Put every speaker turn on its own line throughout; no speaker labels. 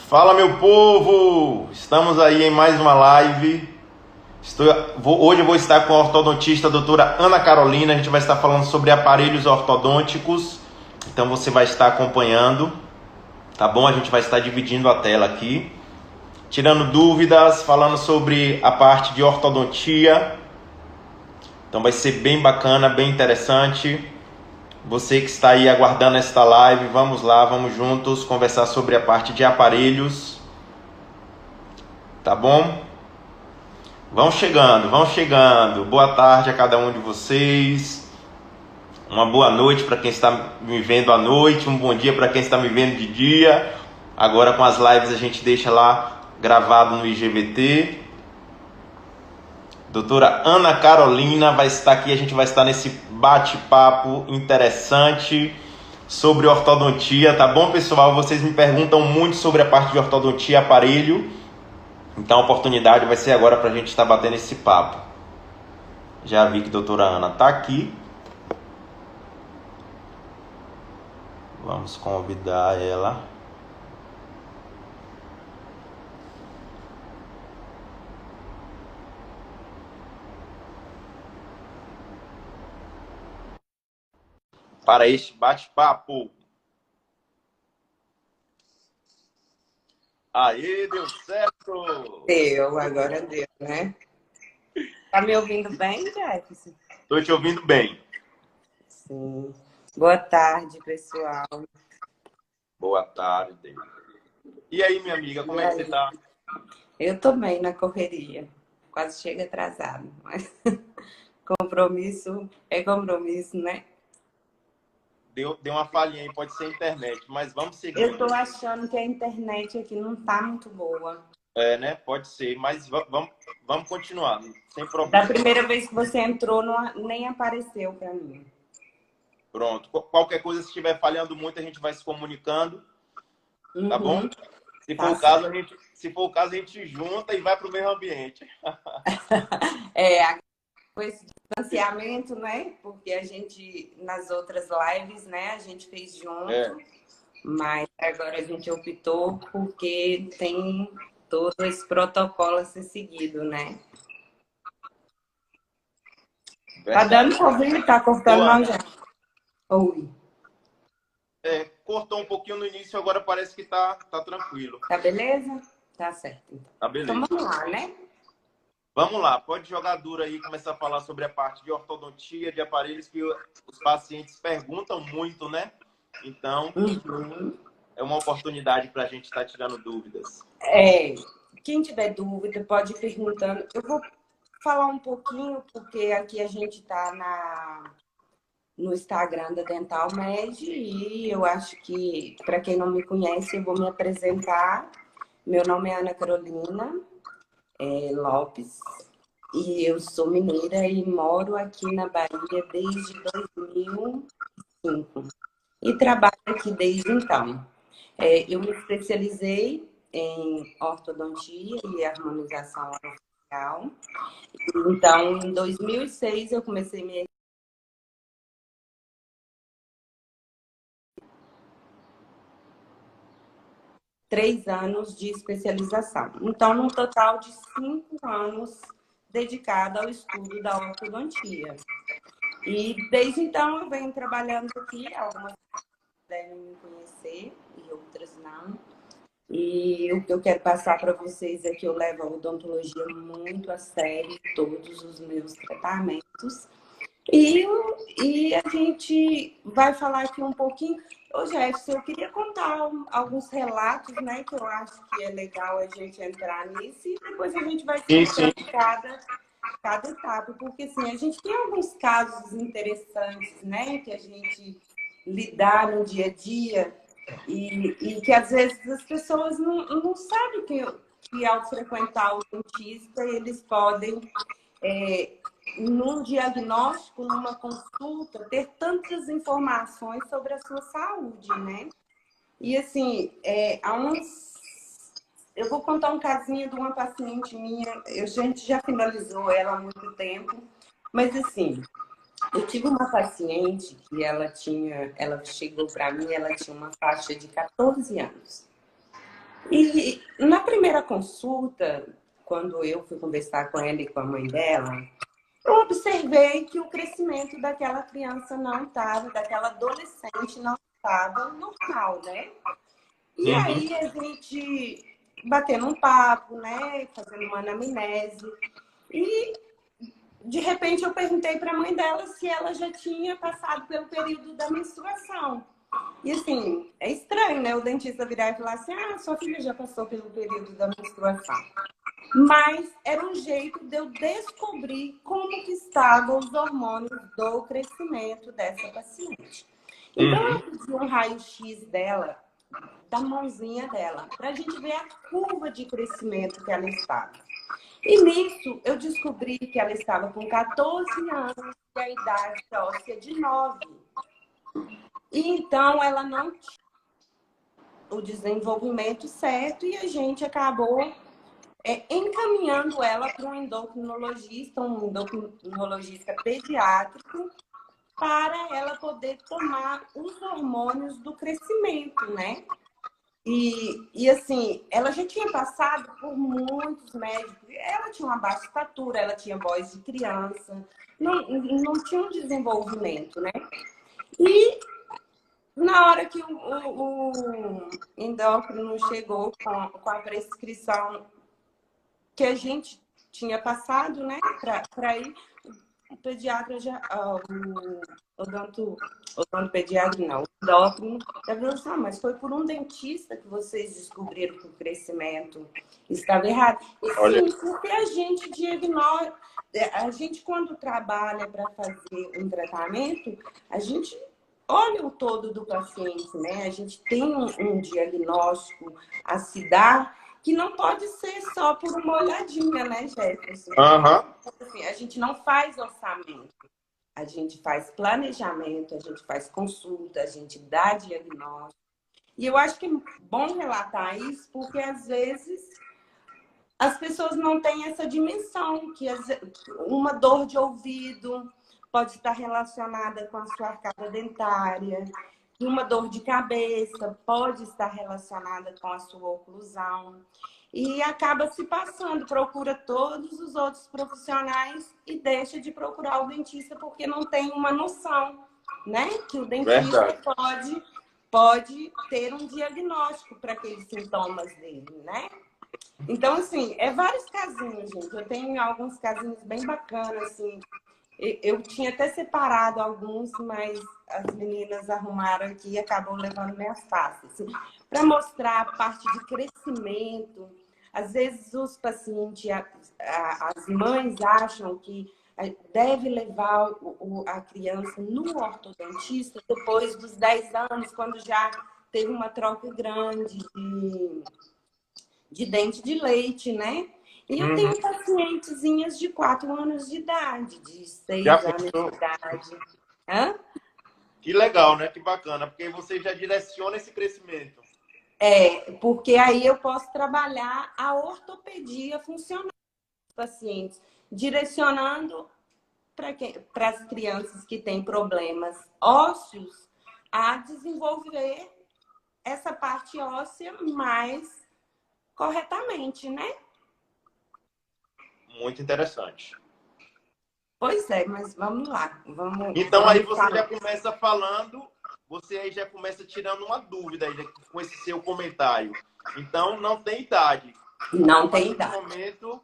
Fala, meu povo! Estamos aí em mais uma live. Hoje eu vou estar com a ortodontista a doutora Ana Carolina. A gente vai estar falando sobre aparelhos ortodônticos. Então você vai estar acompanhando, tá bom? A gente vai estar dividindo a tela aqui, tirando dúvidas, falando sobre a parte de ortodontia. Então vai ser bem bacana, bem interessante. Você que está aí aguardando esta live, vamos lá, vamos juntos conversar sobre a parte de aparelhos, tá bom? Vão chegando, vão chegando. Boa tarde a cada um de vocês. Uma boa noite para quem está me vendo à noite, um bom dia para quem está me vendo de dia. Agora com as lives a gente deixa lá gravado no IGVT. Doutora Ana Carolina vai estar aqui, a gente vai estar nesse bate-papo interessante sobre ortodontia, tá bom, pessoal? Vocês me perguntam muito sobre a parte de ortodontia e aparelho, então a oportunidade vai ser agora para a gente estar batendo esse papo. Já vi que a doutora Ana está aqui. Vamos convidar ela. Para este bate-papo. Aê, deu certo!
Agora deu, né? Tá me ouvindo bem, Jefferson?
Estou te ouvindo bem.
Sim. Boa tarde, pessoal.
Boa tarde. E aí, minha amiga, como é que você está?
Eu tô bem na correria. Quase chega atrasado, mas compromisso é compromisso, né?
Deu uma falhinha aí, pode ser a internet, mas vamos seguir.
Eu tô achando que a internet aqui não tá muito boa.
É, né? Pode ser, mas vamos continuar, sem
Da
problema.
primeira vez que você entrou, nem apareceu para mim.
Pronto. Qualquer coisa, se estiver falhando muito, a gente vai se comunicando, tá bom? Se for o caso, a gente junta e vai para o mesmo ambiente.
Com esse distanciamento, né? Porque a gente, nas outras lives, né, a gente fez junto. Mas agora a gente optou porque tem todo esse protocolo a ser seguido, né? Tá dando pra ouvir? Tá cortando não já? Oi.
Cortou um pouquinho no início, agora parece que tá tranquilo.
Tá beleza? Tá certo. Então.
Tá beleza.
Então vamos lá, né?
Vamos lá, pode jogar duro aí e começar a falar sobre a parte de ortodontia, de aparelhos que os pacientes perguntam muito, né? Então, é uma oportunidade para a gente estar tirando dúvidas.
Quem tiver dúvida pode ir perguntando. Eu vou falar um pouquinho, porque aqui a gente tá no Instagram da Dental Med e eu acho que, para quem não me conhece, eu vou me apresentar. Meu nome é Ana Carolina Lopes e eu sou mineira e moro aqui na Bahia desde 2005 e trabalho aqui desde então. Eu me especializei em ortodontia e harmonização orofacial. Então, em 2006 eu comecei minha 3 anos de especialização. Então, num total de 5 anos dedicado ao estudo da ortodontia. E desde então eu venho trabalhando aqui, algumas devem me conhecer e outras não. E o que eu quero passar para vocês é que eu levo a odontologia muito a sério, todos os meus tratamentos. E a gente vai falar aqui um pouquinho. Ô, Jefferson, eu queria contar alguns relatos, né? Que eu acho que é legal a gente entrar nisso e depois a gente vai explicando cada etapa. Porque, assim, a gente tem alguns casos interessantes, né? Que a gente lidar no dia a dia e que, às vezes, as pessoas não sabem que ao frequentar o dentista, eles podem... num diagnóstico, numa consulta, ter tantas informações sobre a sua saúde, né? E assim, eu vou contar um casinho de uma paciente minha, a gente já finalizou ela há muito tempo, mas assim, eu tive uma paciente que ela chegou para mim, ela tinha uma faixa de 14 anos. E na primeira consulta, quando eu fui conversar com ela e com a mãe dela, eu observei que o crescimento daquela criança não estava, daquela adolescente não estava normal, né? E
Uhum.
aí a gente batendo um papo, né? Fazendo uma anamnese. E de repente eu perguntei para a mãe dela se ela já tinha passado pelo período da menstruação. E assim, é estranho, né? O dentista virar e falar assim: ah, sua filha já passou pelo período da menstruação. Mas era um jeito de eu descobrir como que estavam os hormônios do crescimento dessa paciente. Então, eu
Uhum.
pedi um raio-x dela, da mãozinha dela, para a gente ver a curva de crescimento que ela estava. E nisso, eu descobri que ela estava com 14 anos e a idade óssea de 9. E então, ela não tinha o desenvolvimento certo e a gente acabou encaminhando ela para um endocrinologista pediátrico, para ela poder tomar os hormônios do crescimento, né? E assim, ela já tinha passado por muitos médicos. Ela tinha uma baixa estatura, ela tinha voz de criança, não tinha um desenvolvimento, né? E na hora que o endócrino chegou com a prescrição que a gente tinha passado, né, para ir, o pediatra já, odonto pediatra não, o endócrino, já falou assim: ah, mas foi por um dentista que vocês descobriram que o crescimento estava errado. E
Olha.
sim, porque a gente quando trabalha para fazer um tratamento, a gente olha o todo do paciente, né? A gente tem um diagnóstico a se dar que não pode ser só por uma olhadinha, né, Jefferson?
Aham.
Assim, a gente não faz orçamento, a gente faz planejamento, a gente faz consulta, a gente dá diagnóstico. E eu acho que é bom relatar isso, porque às vezes as pessoas não têm essa dimensão, que uma dor de ouvido pode estar relacionada com a sua arcada dentária, que uma dor de cabeça pode estar relacionada com a sua oclusão. E acaba se passando, procura todos os outros profissionais e deixa de procurar o dentista porque não tem uma noção, né? Que o dentista
Verdade.
pode ter um diagnóstico para aqueles sintomas dele, né? Então, assim, é vários casinhos, gente. Eu tenho alguns casinhos bem bacanas, assim. Eu tinha até separado alguns, mas as meninas arrumaram aqui e acabam levando minhas pastas. Assim, para mostrar a parte de crescimento. Às vezes os pacientes, as mães acham que deve levar a criança no ortodontista depois dos 10 anos, quando já teve uma troca grande de dente de leite, né? E eu
Uhum.
tenho pacientezinhas de 4 anos de idade, de
Já
6 anos de
pensou?
idade. Hã?
Que legal, né? Que bacana, porque você já direciona esse crescimento.
Porque aí eu posso trabalhar a ortopedia funcional dos pacientes, direcionando para as crianças que têm problemas ósseos a desenvolver essa parte óssea mais corretamente, né?
Muito interessante.
Pois é, mas vamos lá,
Então aí
vamos
você já
falar.
começa falando, você aí já começa tirando uma dúvida aí com esse seu comentário. Então não tem idade. A
Não tem
partir do
idade.
momento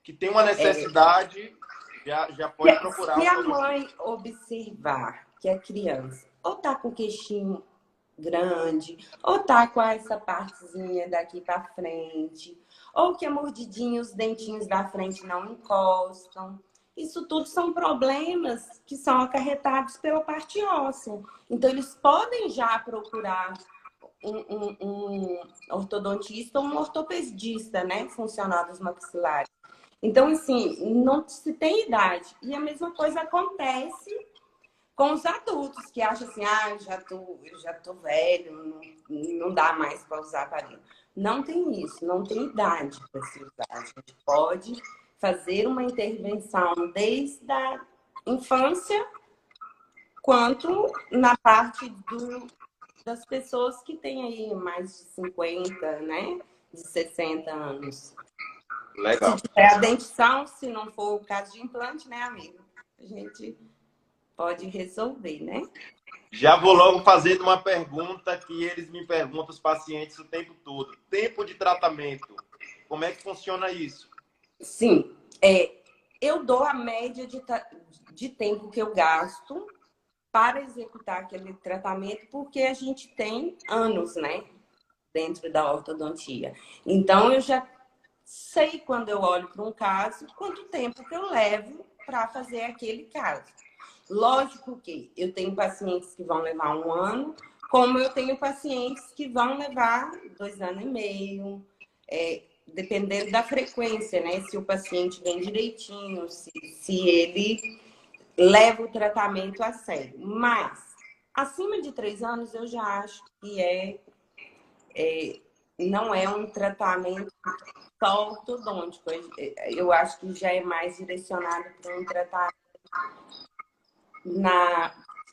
que tem uma
É,
necessidade, já pode procurar
se
o
a
ortodontista.
mãe observar que a criança ou tá com o queixinho grande, ou tá com essa partezinha daqui para frente, ou que a mordidinha, os dentinhos da frente não encostam. Isso tudo são problemas que são acarretados pela parte óssea. Então, eles podem já procurar um ortodontista ou um ortopedista, né? Funcional dos maxilares. Então, assim, não se tem idade. E a mesma coisa acontece com os adultos, que acham assim: ah, eu já tô velho, não dá mais para usar aparelho. Não tem isso, não tem idade para se usar. A gente pode fazer uma intervenção desde a infância, quanto na parte das pessoas que têm aí mais de 50, né? De 60 anos.
Legal.
Se tiver a dentição, se não for o caso de implante, né, amigo? A gente pode resolver, né?
Já vou logo fazendo uma pergunta que eles me perguntam, os pacientes, o tempo todo. Tempo de tratamento. Como é que funciona isso?
Sim. Eu dou a média de tempo que eu gasto para executar aquele tratamento, porque a gente tem anos, né? Dentro da ortodontia. Então, eu já sei, quando eu olho para um caso, quanto tempo que eu levo para fazer aquele caso. Lógico que eu tenho pacientes que vão levar 1 ano, como eu tenho pacientes que vão levar 2 anos e meio, dependendo da frequência, né? Se o paciente vem direitinho, se ele leva o tratamento a sério. Mas, acima de 3 anos, eu já acho que não é um tratamento só ortodôntico. Eu acho que já é mais direcionado para um tratamento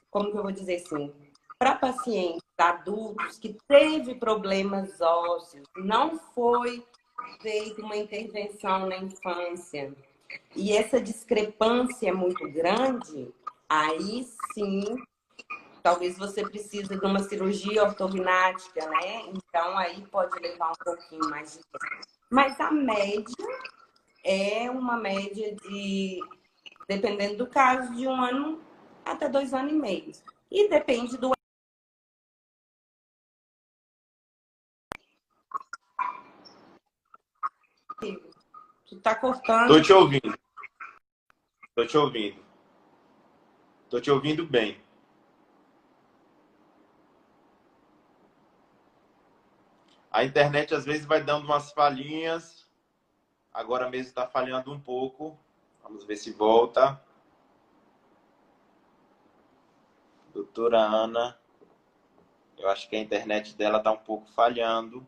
como que eu vou dizer assim, para pacientes adultos que teve problemas ósseos, não foi feita uma intervenção na infância, e essa discrepância é muito grande, aí sim, talvez você precise de uma cirurgia ortognática, né? Então aí pode levar um pouquinho mais de tempo. Mas a média é uma média de, dependendo do caso, de 1 ano até 2 anos e meio. E depende do. Tu tá
Tô
cortando.
te ouvindo. Tô te ouvindo. Tô te ouvindo bem. A internet às vezes vai dando umas falhinhas. Agora mesmo está falhando um pouco. Vamos ver se volta. Doutora Ana. Eu acho que a internet dela está um pouco falhando.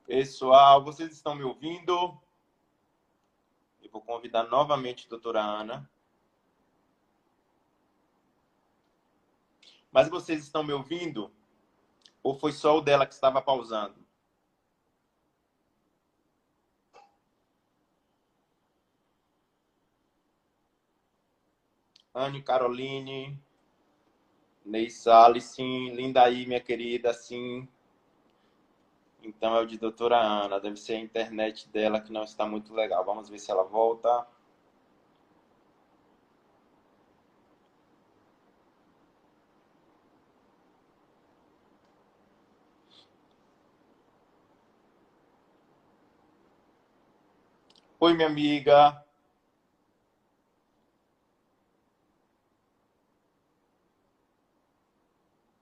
Pessoal, vocês estão me ouvindo? Eu vou convidar novamente a doutora Ana. Mas vocês estão me ouvindo? Ou foi só o dela que estava pausando? Anne Caroline, Ney Salles, sim. Linda aí, minha querida, sim. Então é o de doutora Ana. Deve ser a internet dela que não está muito legal. Vamos ver se ela volta. Oi, minha amiga.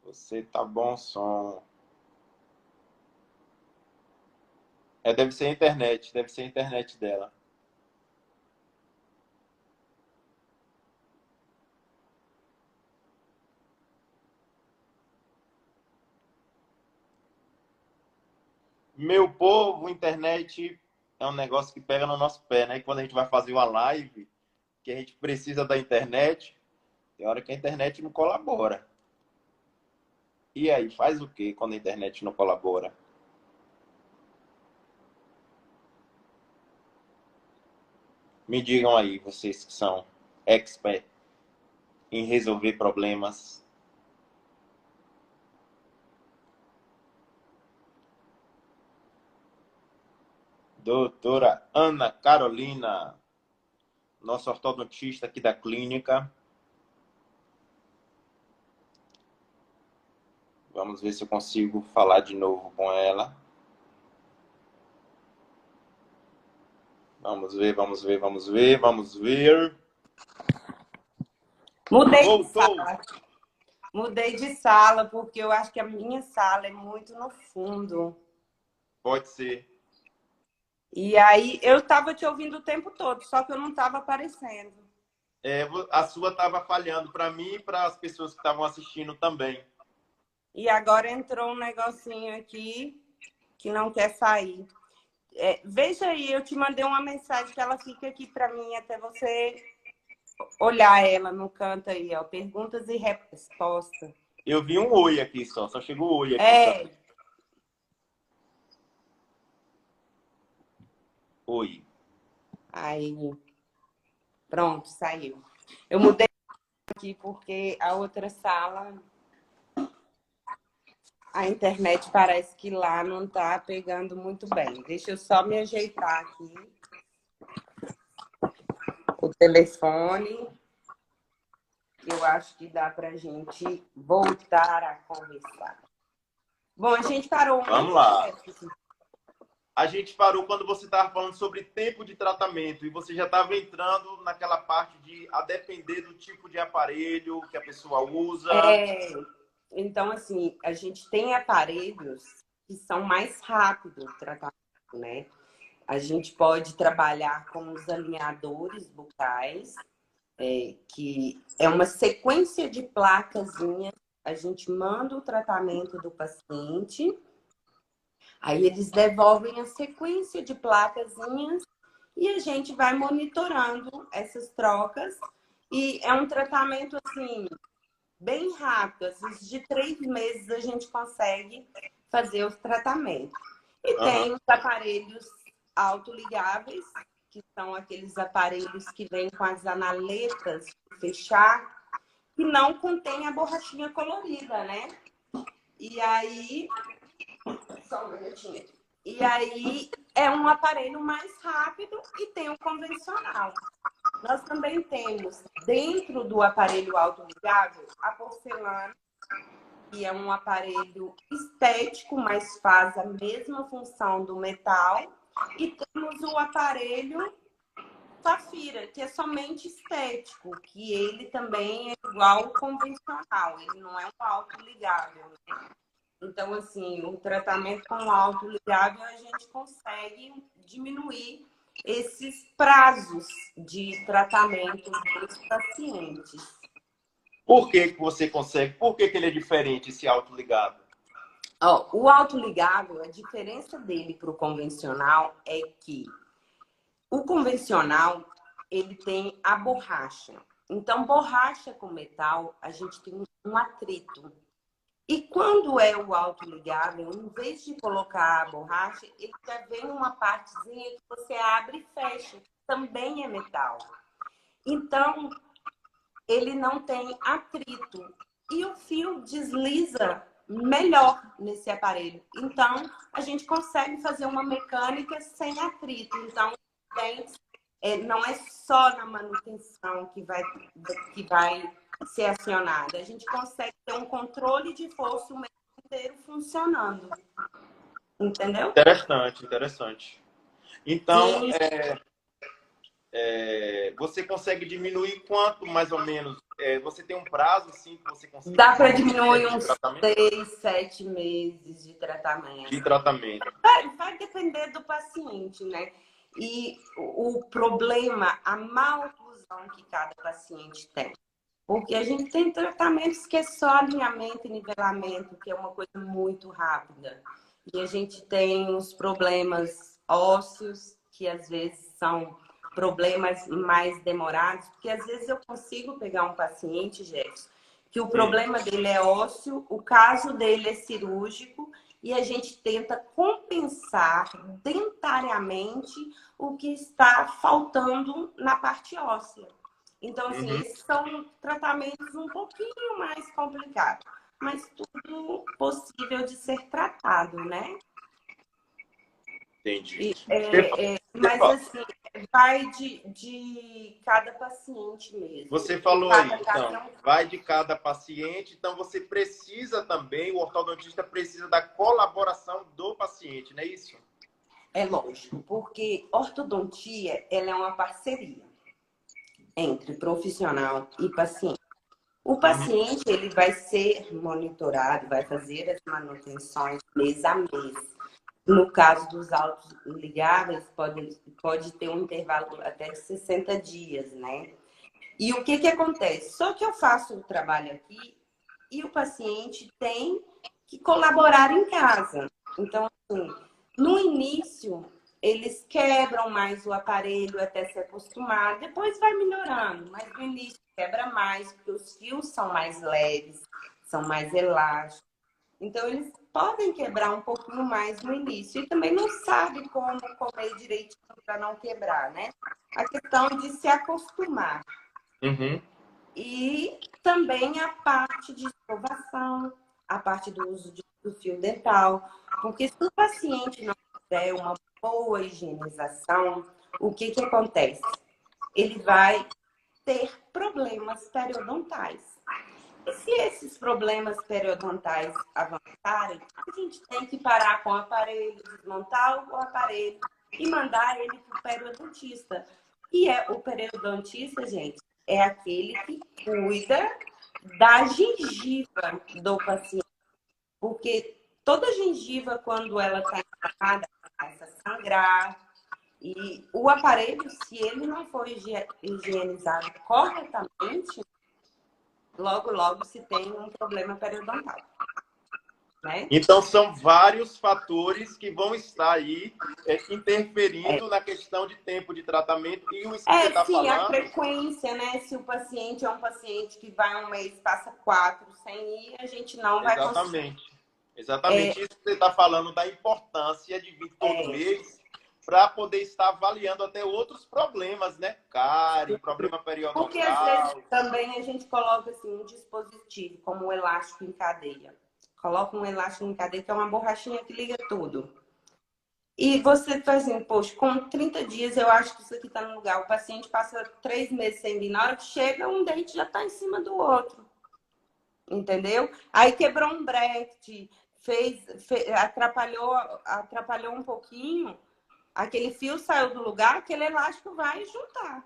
Você tá bom, som. Deve ser a internet. Deve ser a internet dela. Meu povo, internet é um negócio que pega no nosso pé, né? E quando a gente vai fazer uma live, que a gente precisa da internet, tem hora que a internet não colabora. E aí, faz o que quando a internet não colabora? Me digam aí, vocês que são expert em resolver problemas. Doutora Ana Carolina, nossa ortodontista aqui da clínica. Vamos ver se eu consigo falar de novo com ela. Vamos ver, vamos ver, vamos ver, vamos ver.
Mudei de
Voltou!
sala. Mudei de sala, porque eu acho que a minha sala é muito no fundo.
Pode ser.
E aí, eu estava te ouvindo o tempo todo, só que eu não estava aparecendo.
A sua estava falhando para mim e para as pessoas que estavam assistindo também.
E agora entrou um negocinho aqui que não quer sair. Veja aí, eu te mandei uma mensagem que ela fica aqui para mim até você olhar ela no canto aí, ó, perguntas e respostas.
Eu vi um oi aqui só chegou oi aqui.
É,
Oi.
aí, pronto, saiu. Eu mudei aqui porque a outra sala, a internet parece que lá não tá pegando muito bem. Deixa eu só me ajeitar aqui. O telefone. Eu acho que dá pra gente voltar a conversar. Bom, a gente parou onde?
Vamos lá. A gente parou quando você estava falando sobre tempo de tratamento e você já estava entrando naquela parte de a depender do tipo de aparelho que a pessoa usa.
Então, assim, a gente tem aparelhos que são mais rápidos o tratamento, né? A gente pode trabalhar com os alinhadores bucais, que é uma sequência de placazinhas. A gente manda o tratamento do paciente, aí eles devolvem a sequência de placazinhas e a gente vai monitorando essas trocas. E é um tratamento, assim, bem rápido. Às vezes, de 3 meses a gente consegue fazer o tratamento. E tem os aparelhos autoligáveis, que são aqueles aparelhos que vêm com as analetas de fechar, que não contém a borrachinha colorida, né? E aí... Só um minutinho. E aí é um aparelho mais rápido e tem o convencional. Nós também temos, dentro do aparelho autoligável, a porcelana, que é um aparelho estético, mas faz a mesma função do metal. E temos o aparelho Safira, que é somente estético, que ele também é igual ao convencional, ele não é um autoligável, né? Então, assim, o tratamento com autoligável a gente consegue diminuir esses prazos de tratamento dos pacientes.
Por que você consegue? Por que ele é diferente, esse autoligado?
Ó, o autoligável, a diferença dele para o convencional é que o convencional, ele tem a borracha. Então, borracha com metal, a gente tem um atrito. E quando é o autoligável, em vez de colocar a borracha, ele já vem uma partezinha que você abre e fecha, que também é metal. Então, ele não tem atrito. E o fio desliza melhor nesse aparelho. Então, a gente consegue fazer uma mecânica sem atrito. Então, não é só na manutenção que vai ser acionada. A gente consegue ter um controle de força o mês inteiro funcionando. Entendeu?
Interessante, interessante. Então,
Sim.
você consegue diminuir quanto, mais ou menos? Você tem um prazo, assim, que você consegue...
Dá para diminuir uns 6, 7 meses de tratamento.
De tratamento.
Vai depender do paciente, né? E o problema, a má oclusão que cada paciente tem. Porque a gente tem tratamentos que é só alinhamento e nivelamento, que é uma coisa muito rápida. E a gente tem os problemas ósseos, que às vezes são problemas mais demorados, porque às vezes eu consigo pegar um paciente, Jefferson, que o problema dele é ósseo, o caso dele é cirúrgico, e a gente tenta compensar dentariamente o que está faltando na parte óssea. Então, assim, esses são tratamentos um pouquinho mais complicados, mas tudo possível de ser tratado, né?
Entendi.
Mas, assim, vai de cada paciente mesmo.
Você falou aí, então, vai de cada paciente, então você precisa também, o ortodontista precisa da colaboração do paciente, não é isso?
É lógico, porque ortodontia, ela é uma parceria entre profissional e paciente. O paciente, ele vai ser monitorado, vai fazer as manutenções mês a mês. No caso dos autoligáveis, pode ter um intervalo até de 60 dias, né? E o que acontece? Só que eu faço o trabalho aqui e o paciente tem que colaborar em casa. Então, assim, no início, eles quebram mais o aparelho até se acostumar. Depois vai melhorando, mas no início quebra mais, porque os fios são mais leves, são mais elásticos. Então, eles podem quebrar um pouquinho mais no início. E também não sabe como comer direitinho para não quebrar, né? A questão de se acostumar.
Uhum.
E também a parte de escovação, a parte do uso do fio dental. Porque se o paciente não tiver uma boa higienização, o que que acontece? Ele vai ter problemas periodontais. E se esses problemas periodontais avançarem, a gente tem que parar com o aparelho, desmontar o aparelho e mandar ele para o periodontista. E o periodontista, gente, é aquele que cuida da gengiva do paciente. Porque toda gengiva, quando ela está inflamada, começa a sangrar. E o aparelho, se ele não for higienizado corretamente, logo, logo se tem um problema periodontal, né?
Então, são vários fatores que vão estar aí interferindo na questão de tempo de tratamento. E isso que você está
Sim, a
falando...
frequência, né? Se o paciente é um paciente que vai um mês, passa 4 sem ir, a gente não vai conseguir.
Exatamente. Exatamente isso que você está falando, da importância de vir todo mês para poder estar avaliando até outros problemas, né? Cárie, problema
Porque às vezes
periodontal.
também a gente coloca assim, um dispositivo, como o elástico em cadeia. Coloca um elástico em cadeia, que é uma borrachinha que liga tudo. E você faz assim, poxa, com 30 dias eu acho que isso aqui está no lugar. O paciente passa 3 meses sem vir. Na hora que chega, um dente já está em cima do outro. Entendeu? Aí quebrou um bracket, atrapalhou um pouquinho. Aquele fio saiu do lugar, aquele elástico vai juntar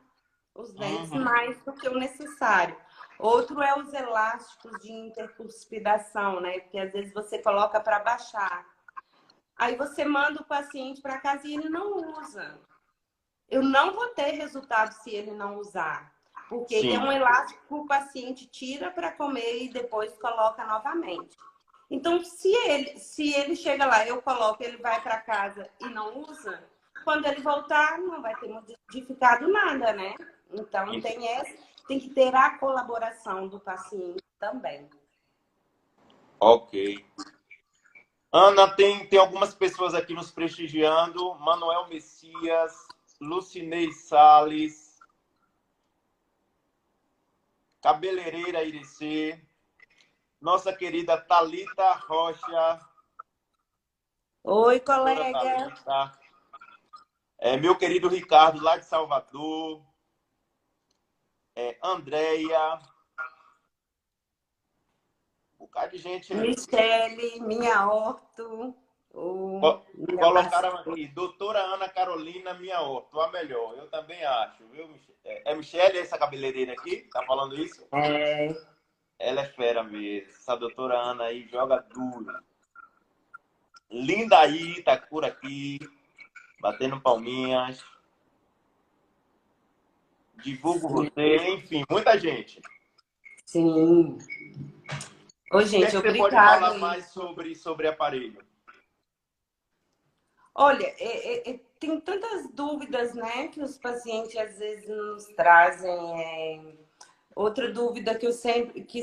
os dentes mais do que o necessário. Outro é os elásticos de intercuspidação, né? Porque às vezes você coloca para baixar. Aí você manda o paciente para casa e ele não usa. Eu não vou ter resultado se ele não usar. Porque ele é
Sim.
um elástico que o paciente tira para comer e depois coloca novamente. Então, se ele chega lá, eu coloco, ele vai para casa e não usa, quando ele voltar, não vai ter modificado nada, né? Então, tem que ter a colaboração do paciente também.
Ok. Ana, tem algumas pessoas aqui nos prestigiando. Manuel Messias, Lucinei Salles, Cabeleireira Irecê, nossa querida Thalita Rocha.
Oi,
Doutora
colega.
Thalita. Meu querido Ricardo, lá de Salvador. Andréia. Um bocado de gente aí.
Michele, minha orto. Minha
Colocaram aqui, doutora Ana Carolina Minha Horto, a melhor. Eu também acho, viu, Michele? É Michele essa cabeleireira aqui? Tá falando isso?
É.
Ela é fera mesmo. Essa doutora Ana aí joga duro. Linda aí, tá por aqui, batendo palminhas. Divulgo você, enfim, muita gente.
Sim. Ô,
O que é
gente,
que você pode
obrigado
falar
aí.
mais sobre aparelho?
Olha, tem tantas dúvidas, né, que os pacientes às vezes nos trazem. Outra dúvida que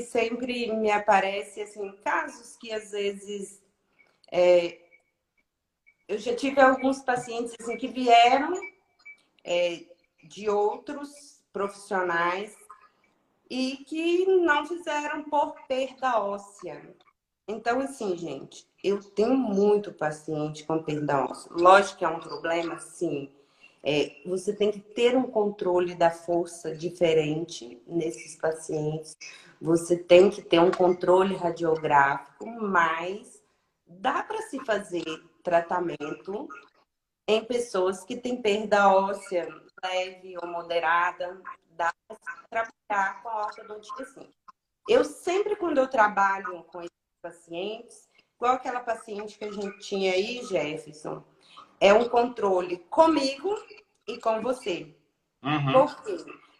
sempre me aparece, assim, casos que às vezes eu já tive alguns pacientes assim que vieram de outros profissionais e que não fizeram por perda óssea. Então, assim, gente, eu tenho muito paciente com perda óssea. Lógico que é um problema, sim. Você tem que ter um controle da força diferente nesses pacientes. Você tem que ter um controle radiográfico, mas dá para se fazer tratamento em pessoas que têm perda óssea leve ou moderada. Dá para se trabalhar com a ortodontia, sim. Eu sempre, quando eu trabalho com esses pacientes, igual aquela paciente que a gente tinha aí, Jefferson, é um controle comigo e com você.
Uhum.
Por quê?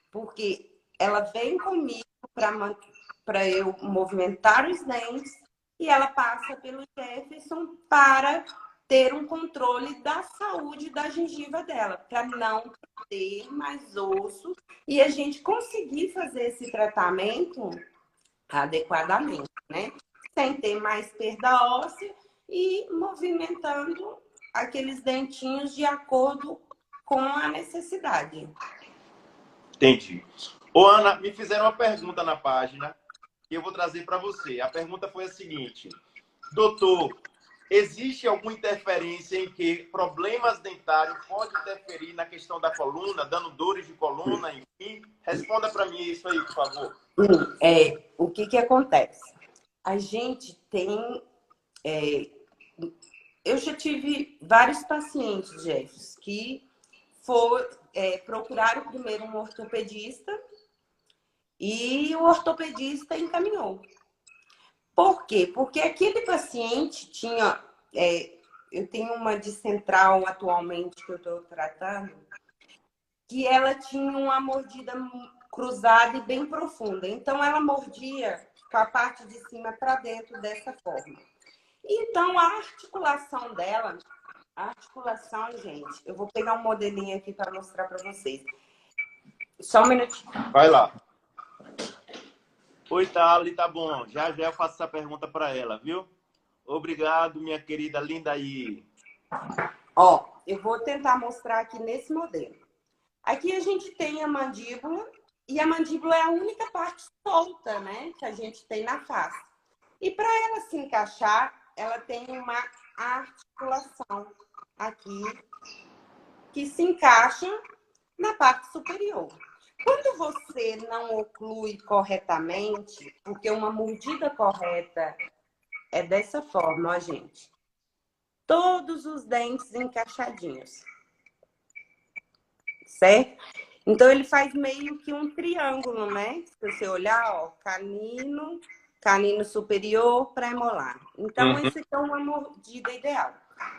Porque ela vem comigo para eu movimentar os dentes e ela passa pelo Jefferson para ter um controle da saúde da gengiva dela, para não ter mais osso e a gente conseguir fazer esse tratamento adequadamente, né? Sem ter mais perda óssea e movimentando aqueles dentinhos de acordo com a necessidade.
Entendi. Ô, Ana, me fizeram uma pergunta na página que eu vou trazer para você. A pergunta foi a seguinte: doutor, existe alguma interferência em que problemas dentários podem interferir na questão da coluna, dando dores de coluna, enfim? Responda para mim isso aí, por favor.
O que acontece? A gente tem... eu já tive vários pacientes, Jeffs, que procuraram primeiro um ortopedista e o ortopedista encaminhou. Por quê? Porque aquele paciente tinha... eu tenho uma de central atualmente que eu estou tratando, que ela tinha uma mordida cruzada e bem profunda. Então, ela mordia com a parte de cima para dentro dessa forma. Então, a articulação dela... A articulação, gente, eu vou pegar um modelinho aqui para mostrar para vocês. Só um minutinho.
Vai lá. Oi, Thali, tá bom. Já eu faço essa pergunta para ela, viu? Obrigado, minha querida linda aí.
Ó, eu vou tentar mostrar aqui nesse modelo. Aqui a gente tem a mandíbula, e a mandíbula é a única parte solta, né, que a gente tem na face. E para ela se encaixar, ela tem uma articulação aqui que se encaixa na parte superior. Quando você não oclui corretamente, porque uma mordida correta é dessa forma, ó, gente. Todos os dentes encaixadinhos. Certo? Então, ele faz meio que um triângulo, né? Se você olhar, ó, canino, canino superior, premolar. Então, esse é uma mordida ideal.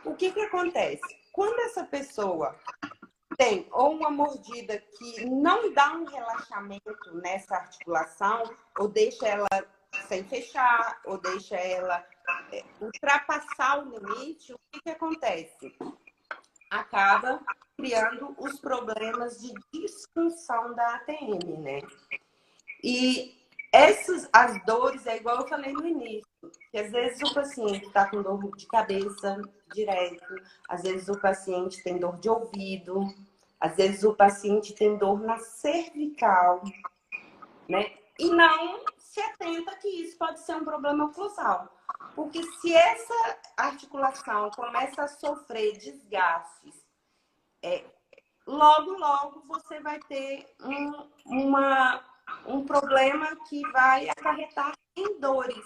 O que acontece? Quando essa pessoa tem ou uma mordida que não dá um relaxamento nessa articulação, ou deixa ela sem fechar, ou deixa ela ultrapassar o limite, o que acontece? Acaba criando os problemas de disfunção da ATM, né? E as dores, é igual eu falei no início, que às vezes o paciente está com dor de cabeça direto, às vezes o paciente tem dor de ouvido, às vezes o paciente tem dor na cervical, né? E não se atenta que isso pode ser um problema oclusal. Porque se essa articulação começa a sofrer desgastes, logo você vai ter um problema que vai acarretar em dores.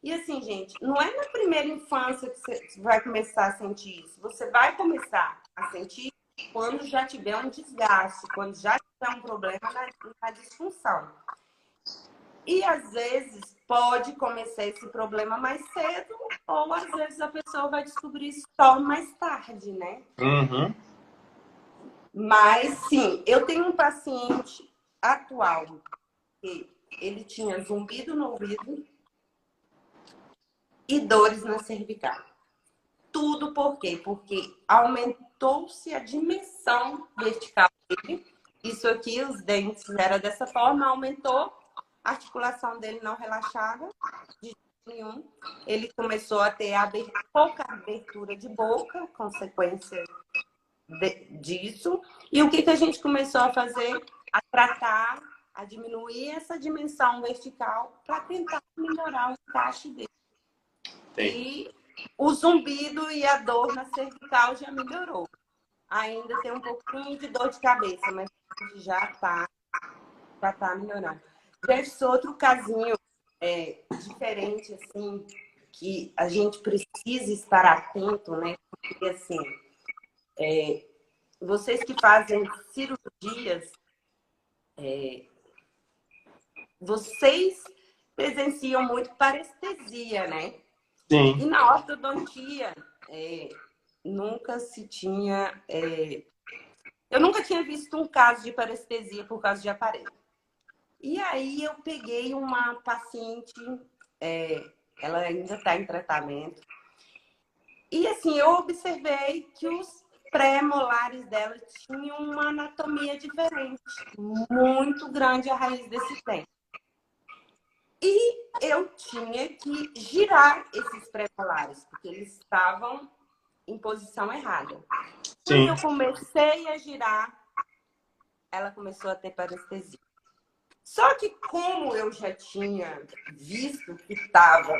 E assim, gente, não é na primeira infância que você vai começar a sentir isso. Você vai começar a sentir quando já tiver um desgaste, quando já tiver um problema na disfunção. E às vezes pode começar esse problema mais cedo, ou às vezes a pessoa vai descobrir isso só mais tarde, né?
Uhum.
Mas sim, eu tenho um paciente atual que ele tinha zumbido no ouvido e dores na cervical. Tudo por quê? Porque aumentou-se a dimensão vertical dele. Isso aqui, os dentes eram dessa forma, aumentou. A articulação dele não relaxava de jeito nenhum. Ele começou a ter pouca abertura de boca, consequência disso. E o que a gente começou a fazer? A tratar, a diminuir essa dimensão vertical para tentar melhorar o encaixe dele. E o zumbido e a dor na cervical já melhorou. Ainda tem um pouquinho de dor de cabeça, mas já tá melhorando. Esse outro casinho diferente, assim, que a gente precisa estar atento, né? Porque, assim, vocês que fazem cirurgias, vocês presenciam muito parestesia, né?
Sim.
E na ortodontia, nunca se tinha... eu nunca tinha visto um caso de parestesia por causa de aparelho. E aí eu peguei uma paciente, ela ainda está em tratamento, E assim, eu observei que os pré-molares dela tinham uma anatomia diferente, muito grande a raiz desse dente. E eu tinha que girar esses pré-molares, porque eles estavam em posição errada. Quando
Sim.
eu comecei a girar, ela começou a ter parestesia. Só que como eu já tinha visto que estava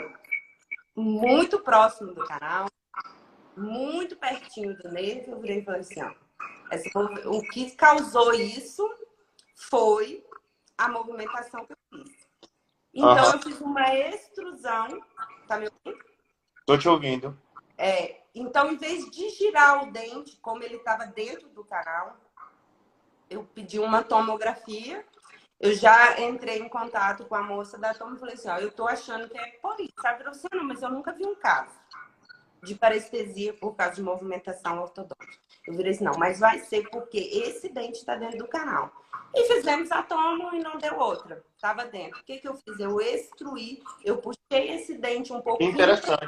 muito próximo do canal, muito pertinho do nervo, eu virei e falei assim, ó, o que causou isso foi a movimentação que eu fiz. Então, eu fiz uma extrusão, tá me ouvindo?
Tô te ouvindo.
Então, em vez de girar o dente, como ele estava dentro do canal, eu pedi uma tomografia. Eu já entrei em contato com a moça da tomo e falei assim, ó, eu tô achando que é por isso, sabe? Você não, mas eu nunca vi um caso de parestesia por causa de movimentação ortodôntica. Eu virei assim, não, mas vai ser porque esse dente está dentro do canal. E fizemos a tomo e não deu outra. Estava dentro. O que que eu fiz? Eu extruí, eu puxei esse dente um pouquinho para cima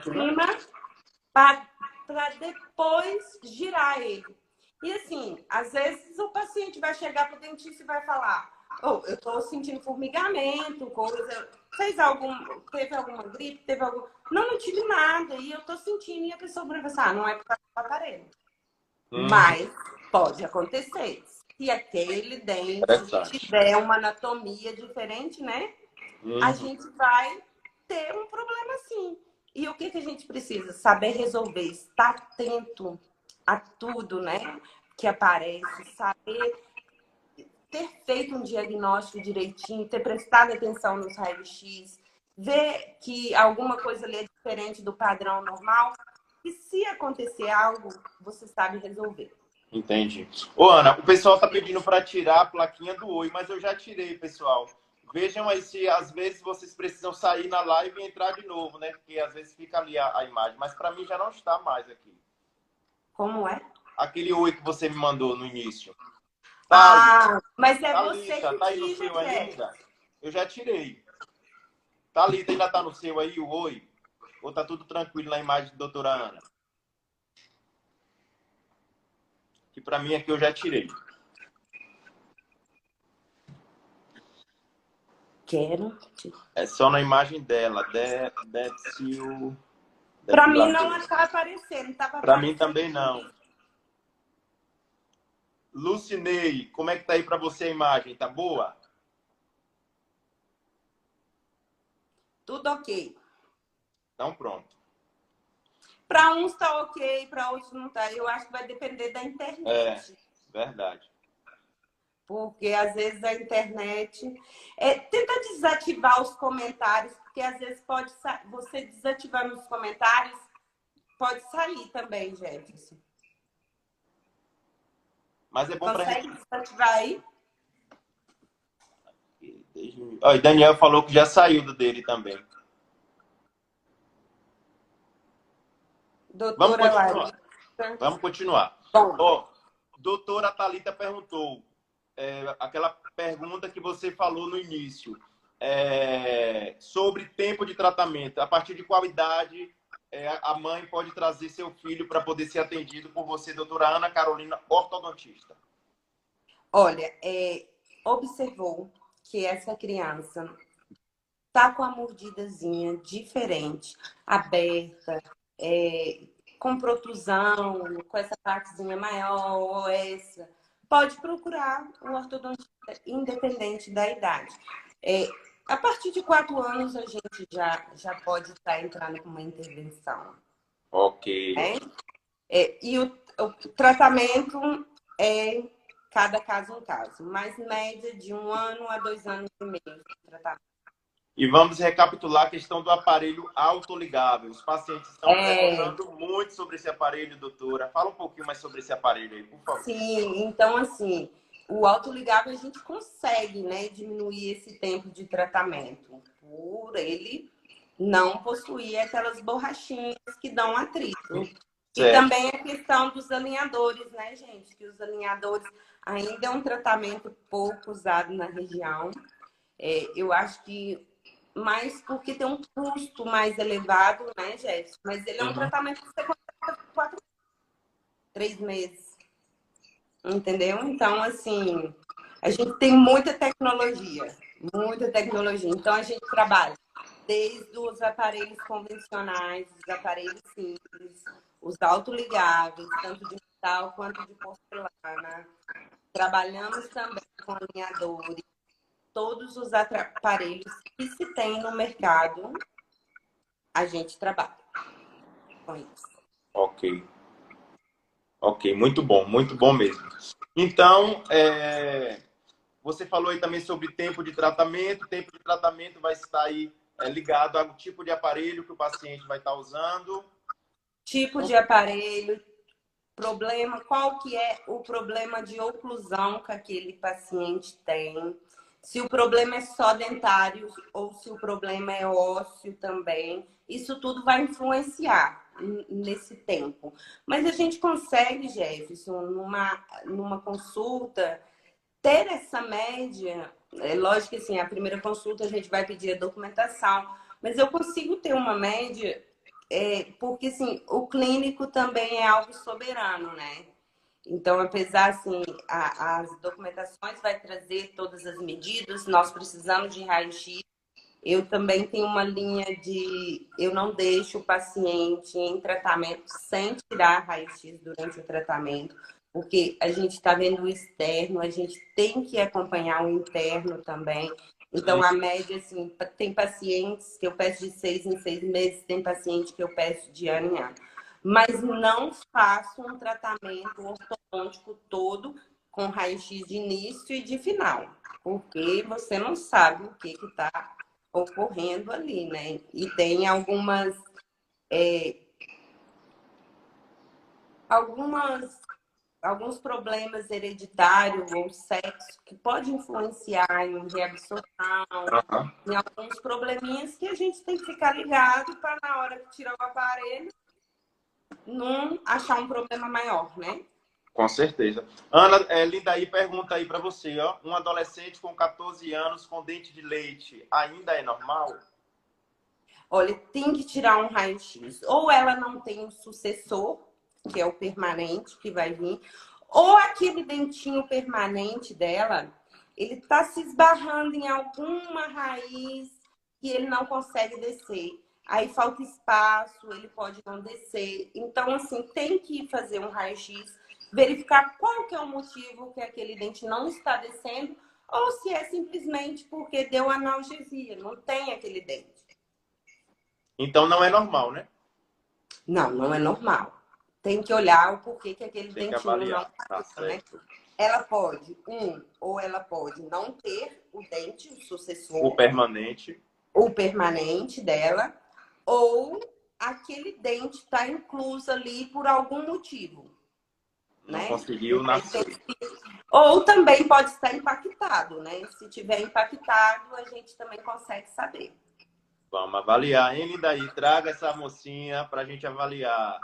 para depois girar ele. E assim, às vezes o paciente vai chegar para o dentista e vai falar, oh, eu estou sentindo formigamento, coisa. Teve alguma gripe? Teve algum... Não tive nada. E eu estou sentindo. E a pessoa vai pensar, não é por causa do aparelho. Mas pode acontecer. Se aquele dente tiver uma anatomia diferente, né? A gente vai ter um problema sim. E o que que a gente precisa? Saber resolver, estar atento a tudo, né? Que aparece, saber ter feito um diagnóstico direitinho, ter prestado atenção nos raios-x, ver que alguma coisa ali é diferente do padrão normal. E se acontecer algo, você sabe resolver.
Entendi. Ô, Ana, o pessoal tá pedindo para tirar a plaquinha do Oi, mas eu já tirei, pessoal. Vejam aí se às vezes vocês precisam sair na live e entrar de novo, né? Porque às vezes fica ali a imagem, mas para mim já não está mais aqui.
Como é?
Aquele Oi que você me mandou no início. Tá
mas é
tá
você
lista,
que
tá aí no
tira,
seu ainda? Eu já tirei. Tá lista, ainda tá no seu aí o Oi? Ou tá tudo tranquilo na imagem da doutora Ana? Que para mim aqui eu já tirei.
Quero.
É só na imagem dela. Detsil.
Para mim não está aparecendo.
Para mim também não. Lucinei, como é que tá aí para você a imagem? Tá boa?
Tudo ok.
Então pronto.
Para uns está ok, para outros não está. Eu acho que vai depender da internet.
Verdade.
Porque às vezes a internet... tenta desativar os comentários, porque às vezes você desativando os comentários, pode sair também, Jefferson.
Mas é bom para
Consegue desativar aí?
E Daniel falou que já saiu do dele também.
Doutora
Larissa. Vamos continuar. Doutora Thalita perguntou aquela pergunta que você falou no início sobre tempo de tratamento. A partir de qual idade a mãe pode trazer seu filho para poder ser atendido por você, doutora Ana Carolina, ortodontista?
Olha, observou que essa criança tá com a mordidazinha diferente, aberta, com protusão, com essa partezinha maior ou essa, pode procurar um ortodontista independente da idade. A partir de 4 anos, a gente já pode estar entrando com uma intervenção.
Ok.
E o tratamento é cada caso um caso, mas média de 1 ano a 2 anos e meio de tratamento.
E vamos recapitular a questão do aparelho autoligável. Os pacientes estão perguntando muito sobre esse aparelho, doutora. Fala um pouquinho mais sobre esse aparelho aí, por favor.
Sim, então assim, o autoligável a gente consegue, né, diminuir esse tempo de tratamento por ele não possuir aquelas borrachinhas que dão atrito. E também a questão dos alinhadores, né, gente? Que os alinhadores ainda é um tratamento pouco usado na região. Eu acho que mais porque tem um custo mais elevado, né, Jéssica? Mas ele é um tratamento que você consegue 4, 3 meses. Entendeu? Então, assim, a gente tem muita tecnologia. Muita tecnologia. Então, a gente trabalha desde os aparelhos convencionais, os aparelhos simples, os autoligáveis, tanto de metal quanto de porcelana. Trabalhamos também com alinhadores, todos os aparelhos que se tem no mercado, a gente trabalha com isso.
Ok. Ok, muito bom mesmo. Então, você falou aí também sobre tempo de tratamento. O tempo de tratamento vai estar aí ligado ao tipo de aparelho que o paciente vai estar usando.
Tipo de aparelho, problema, qual que é o problema de oclusão que aquele paciente tem, se o problema é só dentário ou se o problema é ósseo também, isso tudo vai influenciar nesse tempo. Mas a gente consegue, Jefferson, numa consulta, ter essa média, é lógico que assim, a primeira consulta a gente vai pedir a documentação, mas eu consigo ter uma média, porque assim, o clínico também é algo soberano, né? Então, apesar assim, as documentações vai trazer todas as medidas, nós precisamos de raio-x. Eu também tenho uma linha de eu não deixo o paciente em tratamento sem tirar raio-x durante o tratamento, porque a gente está vendo o externo, a gente tem que acompanhar o interno também. Então, a média, assim, tem pacientes que eu peço de 6 em 6 meses, tem paciente que eu peço de ano em ano. Mas não faço um tratamento ortodôntico todo com raio-x de início e de final, porque você não sabe o que está ocorrendo ali, né? E tem alguns problemas hereditários ou sexo que pode influenciar em reabsorção,
Aham.
em alguns probleminhas que a gente tem que ficar ligado para na hora que tirar o aparelho não achar um problema maior, né?
Com certeza. Ana, Lindaí pergunta aí para você, ó, um adolescente com 14 anos com dente de leite ainda é normal?
Olha, tem que tirar um raio-x. Ou ela não tem um sucessor, que é o permanente, que vai vir, ou aquele dentinho permanente dela, ele está se esbarrando em alguma raiz que ele não consegue descer. Aí falta espaço, ele pode não descer. Então, assim, tem que fazer um raio-x, verificar qual que é o motivo que aquele dente não está descendo, ou se é simplesmente porque deu analgesia, não tem aquele dente.
Então não é normal, né?
Não, não é normal. Tem que olhar o porquê que aquele
Tem que
dentinho não
avaliar. Tá
caiu, né?
certo.
Ela pode, ou ela pode não ter o dente, o
O
sucessor,
permanente.
o permanente dela, ou aquele dente está incluso ali por algum motivo,
Não
né?
conseguiu nascer.
Ou também pode estar impactado, né? Se tiver impactado, a gente também consegue saber.
Vamos avaliar. Hein, Lindaí? Traga essa mocinha para a gente avaliar.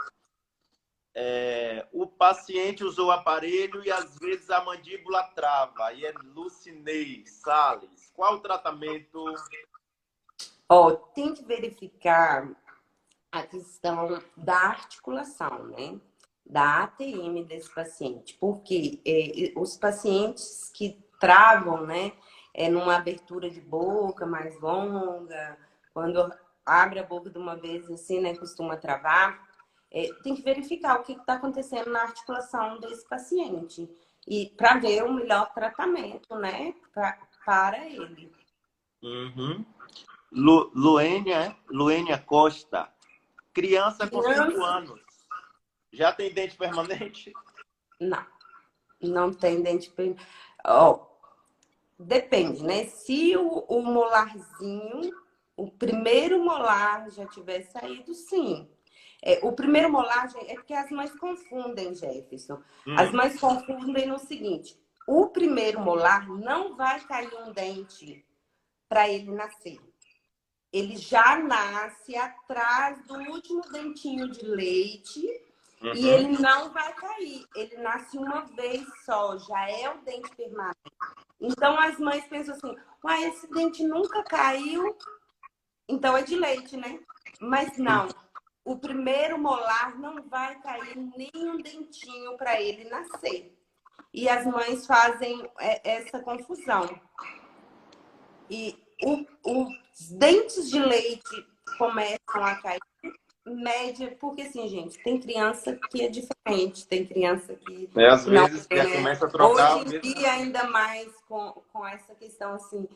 O paciente usou o aparelho e às vezes a mandíbula trava. E é Lucinei Salles. Qual o tratamento?
Ó, tem que verificar a questão da articulação, né? Da ATM desse paciente. Porque os pacientes que travam, né? Numa abertura de boca mais longa, quando abre a boca de uma vez assim, né? Costuma travar. Tem que verificar o que está acontecendo na articulação desse paciente. E para ver o melhor tratamento, né? Para ele.
Uhum. Luênia Costa. Criança com 5
Criança,
anos. Já tem dente permanente?
não. Não tem dente. Ó, depende, né? Se o molarzinho, o primeiro molar já tiver saído, sim. O primeiro molar é porque as mães confundem, Jefferson. As mães confundem no seguinte: o primeiro molar não vai cair um dente para ele nascer. Ele já nasce atrás do último dentinho de leite. E ele não vai cair, ele nasce uma vez só, já é o dente permanente. Então as mães pensam assim, uai, esse dente nunca caiu, então é de leite, né? Mas não, o primeiro molar não vai cair nenhum dentinho para ele nascer. E as mães fazem essa confusão. E os dentes de leite começam a cair média, porque assim, gente, tem criança que é diferente, tem criança que
Às
não
vezes
é,
já
né?
começa a
Hoje
trocar
em
mesmo.
dia, ainda mais com essa questão assim,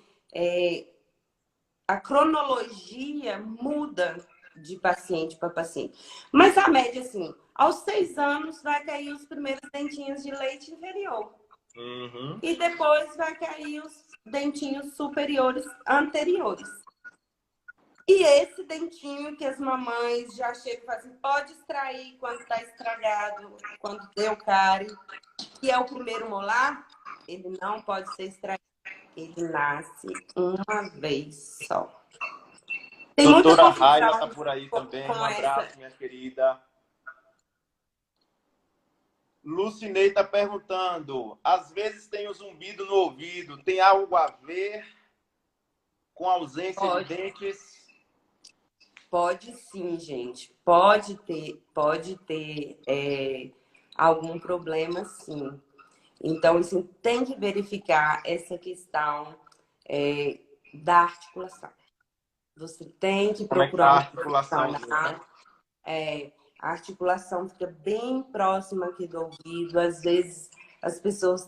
a cronologia muda de paciente para paciente. Mas a média, assim, aos 6 anos vai cair os primeiros dentinhos de leite inferior.
Uhum.
E depois vai cair os dentinhos superiores anteriores. E esse dentinho que as mamães já chegam e falam assim, pode extrair quando está estragado, quando deu cárie, que é o primeiro molar, ele não pode ser extraído. Ele nasce uma vez só. Tem muita
Doutora Raila tá
confusão
por aí também. Um
com essa.
abraço, minha querida. Lucinei está perguntando: às vezes tem o zumbido no ouvido, tem algo a ver com a ausência de dentes?
Pode sim, gente. Pode ter algum problema, sim. Então, assim, tem que verificar essa questão da articulação. Você tem que
Como é que tá
procurar
a
um
articulaçãozinha, né?
profissional. A articulação fica bem próxima aqui do ouvido. Às vezes, as pessoas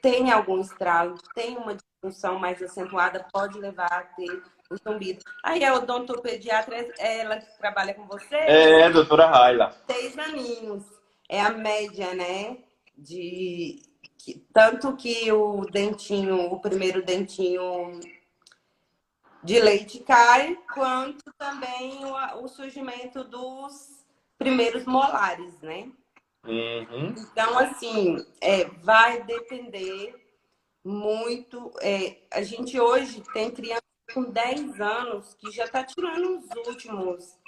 têm algum estralo, têm uma disfunção mais acentuada, pode levar a ter o zumbido. Aí a odontopediatra, ela que trabalha com vocês,
Doutora Raila.
6 aninhos. É a média, né? Tanto que o dentinho, o primeiro dentinho de leite cai, quanto também o surgimento dos primeiros molares, né?
Uhum.
Então, assim, vai depender muito. A gente hoje tem criança com 10 anos que já está tirando os últimos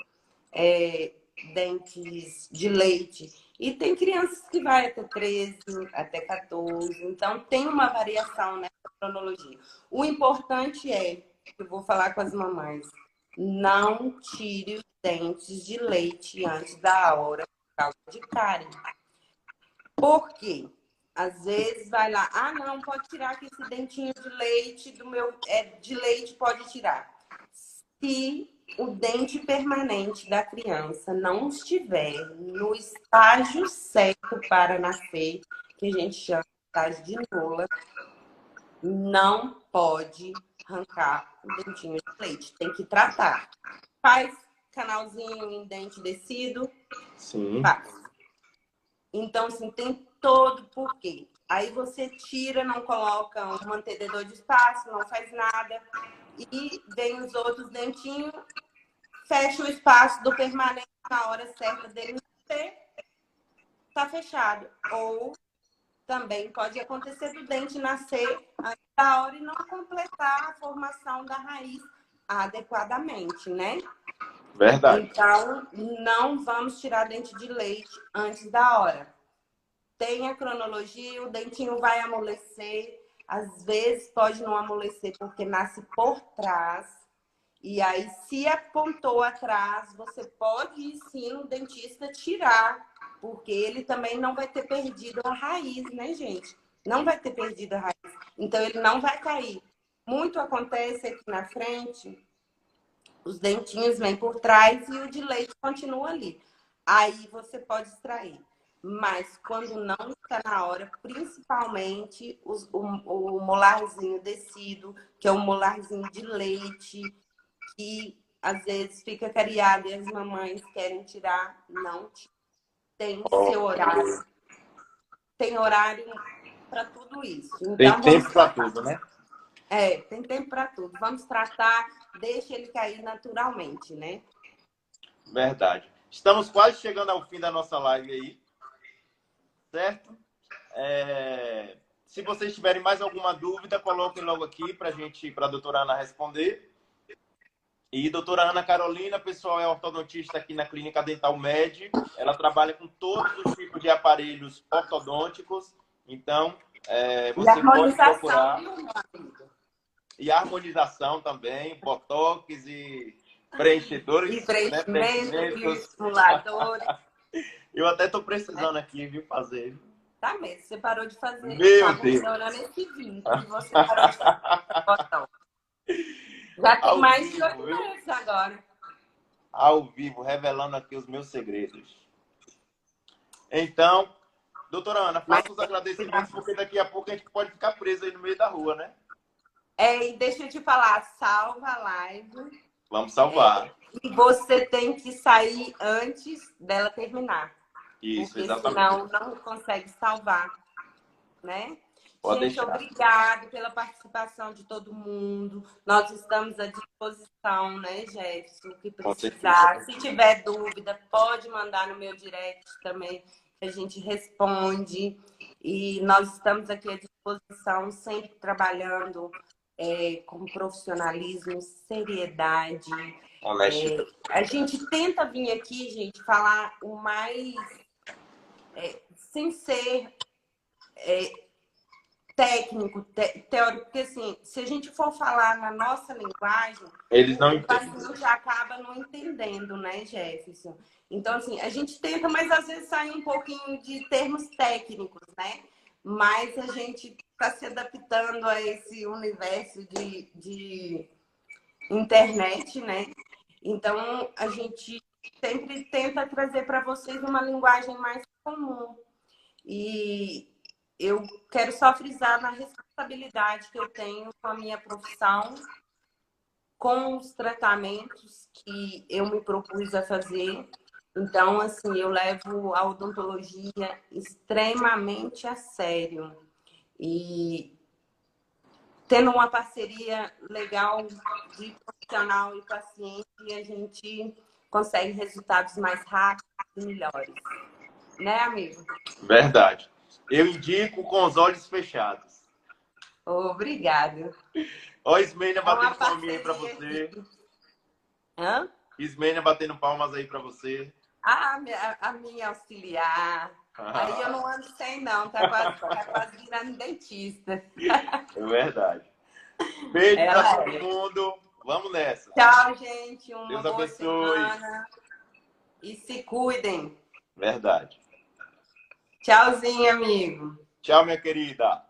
dentes de leite. E tem crianças que vai até 13, até 14. Então, tem uma variação nessa cronologia. O importante que eu vou falar com as mamães, não tire os dentes de leite antes da hora por causa de cárie. Por quê? Às vezes vai lá, não, pode tirar que esse dentinho de leite de leite pode tirar. Se o dente permanente da criança não estiver no estágio certo para nascer, que a gente chama de estágio de nula, não pode arrancar o dentinho de leite. Tem que tratar. Faz canalzinho em dente descido?
Sim.
Faz. Então, assim, tem todo porquê. Aí você tira, não coloca um mantenedor de espaço, não faz nada. E vem os outros dentinhos, fecha o espaço do permanente na hora certa dele nascer, tá fechado. Ou também pode acontecer do dente nascer antes da hora e não completar a formação da raiz adequadamente, né?
Verdade.
Então, não vamos tirar dente de leite antes da hora. Tem a cronologia, o dentinho vai amolecer. Às vezes pode não amolecer porque nasce por trás. E aí, se apontou atrás, você pode ir sim no dentista tirar, porque ele também não vai ter perdido a raiz, né, gente? Não vai ter perdido a raiz. Então, ele não vai cair. Muito acontece aqui na frente, os dentinhos vêm por trás e o de leite continua ali. Aí você pode extrair. Mas quando não está na hora, principalmente o molarzinho descido, que é o molarzinho de leite, que às vezes fica cariado e as mamães querem tirar, não tira. Tem seu horário. Tem horário para tudo isso.
Tem
Então vamos
tempo para
tratar.
tudo, né?
Tem tempo para tudo. Vamos tratar, deixa ele cair naturalmente, né?
Verdade. Estamos quase chegando ao fim da nossa live aí, certo? Se vocês tiverem mais alguma dúvida, coloquem logo aqui para a doutora Ana responder. E doutora Ana Carolina, pessoal, é ortodontista aqui na Clínica Dental Med. Ela trabalha com todos os tipos de aparelhos ortodônticos. Então, você pode procurar.
Viu, meu amigo?
E harmonização também, botox e preenchedores,
E
né?
preenchimento,
Preenchimentos.
estimuladores.
Eu até tô precisando aqui, viu, fazer.
Tá mesmo, você parou de fazer.
Meu
Não, tô
Deus.
olhando esse vídeo que você parou de fazer. Botão. Já tem
Ao
mais de
vivo,
8
viu?
meses agora.
Ao vivo, revelando aqui os meus segredos. Então, doutora Ana,
Mas
faça os agradecimentos, porque daqui a pouco a gente pode ficar preso aí no meio da rua, né?
e deixa eu te falar, salva a live.
Vamos salvar.
E você tem que sair antes dela terminar.
Isso,
Porque
exatamente.
senão não consegue salvar, né?
Pode
Gente,
deixar.
obrigado pela participação de todo mundo. Nós estamos à disposição, né, Jefferson? O que
Com
precisar.
certeza.
Se tiver dúvida, pode mandar no meu direct também, que a gente responde. E nós estamos aqui à disposição, sempre trabalhando com profissionalismo, seriedade.
Honestidade.
A gente tenta vir aqui, gente, falar o mais sem ser técnico, teórico, porque assim, se a gente for falar na nossa linguagem,
Eles não
o
entendem.
paciente acaba não entendendo, né, Jefferson? Então, assim, a gente tenta, mas às vezes sai um pouquinho de termos técnicos, né? Mas a gente está se adaptando a esse universo de internet, né? Então, a gente sempre tenta trazer para vocês uma linguagem mais comum. E eu quero só frisar na responsabilidade que eu tenho com a minha profissão, com os tratamentos que eu me propus a fazer. Então, assim, eu levo a odontologia extremamente a sério. E tendo uma parceria legal de profissional e paciente, a gente consegue resultados mais rápidos e melhores. Né, amigo?
Verdade. Eu indico com os olhos fechados.
Obrigada.
Ó, Ismênia
É uma
batendo palminha aí pra
parceria
você.
aqui. Hã?
Ismênia batendo palmas aí pra você.
A minha auxiliar. Aí eu não ando sem, não. Tá quase virando dentista.
É verdade. Beijo pra
Ela
todo
é.
mundo. Vamos nessa.
Tchau, gente. Uma
Deus
boa
abençoe.
semana. E se cuidem.
Verdade.
Tchauzinho, amigo.
Tchau, minha querida.